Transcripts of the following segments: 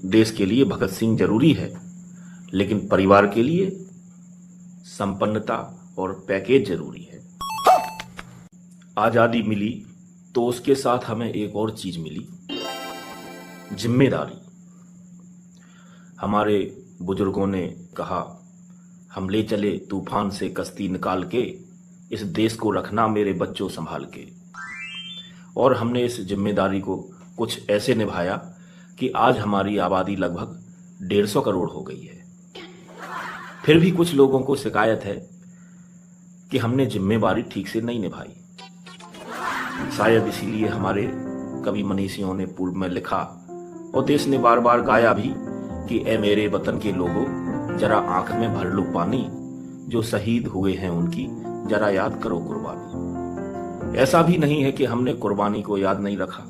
देश के लिए भगत सिंह जरूरी है, लेकिन परिवार के लिए संपन्नता और पैकेज जरूरी है। आजादी मिली तो उसके साथ हमें एक और चीज मिली, जिम्मेदारी। हमारे बुजुर्गों ने कहा, हम ले चले तूफान से कश्ती निकाल के, इस देश को रखना मेरे बच्चों संभाल के। और हमने इस जिम्मेदारी को कुछ ऐसे निभाया कि आज हमारी आबादी लगभग 150 करोड़ हो गई है। फिर भी कुछ लोगों को शिकायत है कि हमने जिम्मेदारी ठीक से नहीं निभाई। शायद इसीलिए हमारे कवि मनीषियों ने पूर्व में लिखा और देश ने बार बार गाया भी कि ए मेरे वतन के लोगों, जरा आंख में भर लो पानी, जो शहीद हुए हैं उनकी जरा याद करो कुर्बानी। ऐसा भी नहीं है कि हमने कुर्बानी को याद नहीं रखा,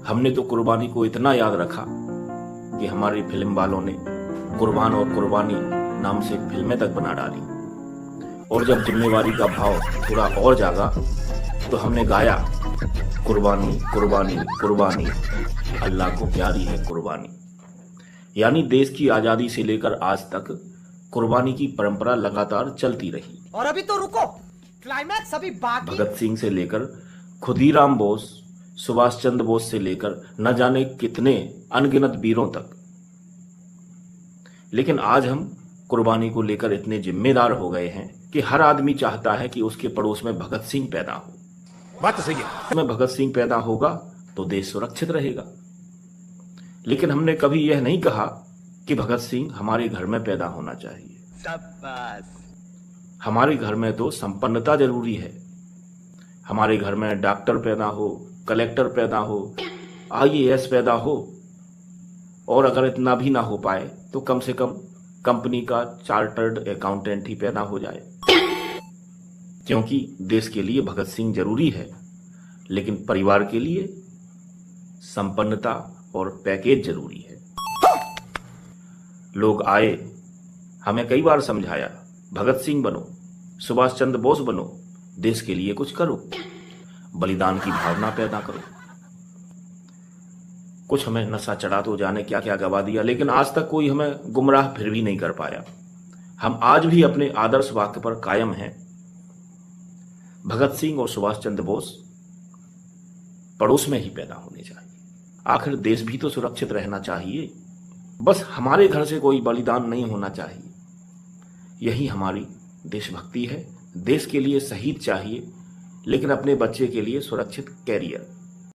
हमने तो कुर्बानी को इतना याद रखा कि हमारी फिल्म वालों ने कुर्बान और कुर्बानी नाम से फिल्में तक बना डाली। और जब जिम्मेवारी का भाव थोड़ा और जागा तो हमने गाया, कुर्बानी कुर्बानी कुर्बानी, अल्लाह को प्यारी है कुर्बानी। यानी देश की आजादी से लेकर आज तक कुर्बानी की परंपरा लगातार चलती रही। और अभी तो रुको, क्लाइमैक्स अभी बाकी। भगत सिंह से लेकर खुदीराम बोस, सुभाष चंद्र बोस से लेकर न जाने कितने अनगिनत वीरों तक। लेकिन आज हम कुर्बानी को लेकर इतने जिम्मेदार हो गए हैं कि हर आदमी चाहता है कि उसके पड़ोस में भगत सिंह पैदा हो। बात तो सही है। में भगत सिंह पैदा होगा तो देश सुरक्षित रहेगा। लेकिन हमने कभी यह नहीं कहा कि भगत सिंह हमारे घर में पैदा होना चाहिए। शाबाश। हमारे घर में तो संपन्नता जरूरी है। हमारे घर में डॉक्टर पैदा हो, कलेक्टर पैदा हो, IAS पैदा हो, और अगर इतना भी ना हो पाए तो कम से कम कंपनी का चार्टर्ड अकाउंटेंट ही पैदा हो जाए। क्योंकि देश के लिए भगत सिंह जरूरी है, लेकिन परिवार के लिए संपन्नता और पैकेज जरूरी है। लोग आए, हमें कई बार समझाया, भगत सिंह बनो, सुभाष चंद्र बोस बनो, देश के लिए कुछ करो, बलिदान की भावना पैदा करो। कुछ हमें नशा चढ़ा तो जाने क्या क्या गवा दिया, लेकिन आज तक कोई हमें गुमराह फिर भी नहीं कर पाया। हम आज भी अपने आदर्श वाक्य पर कायम हैं। भगत सिंह और सुभाष चंद्र बोस पड़ोस में ही पैदा होने चाहिए। आखिर देश भी तो सुरक्षित रहना चाहिए। बस हमारे घर से कोई बलिदान नहीं होना चाहिए। यही हमारी देशभक्ति है। देश के लिए शहीद चाहिए, लेकिन अपने बच्चे के लिए सुरक्षित कैरियर।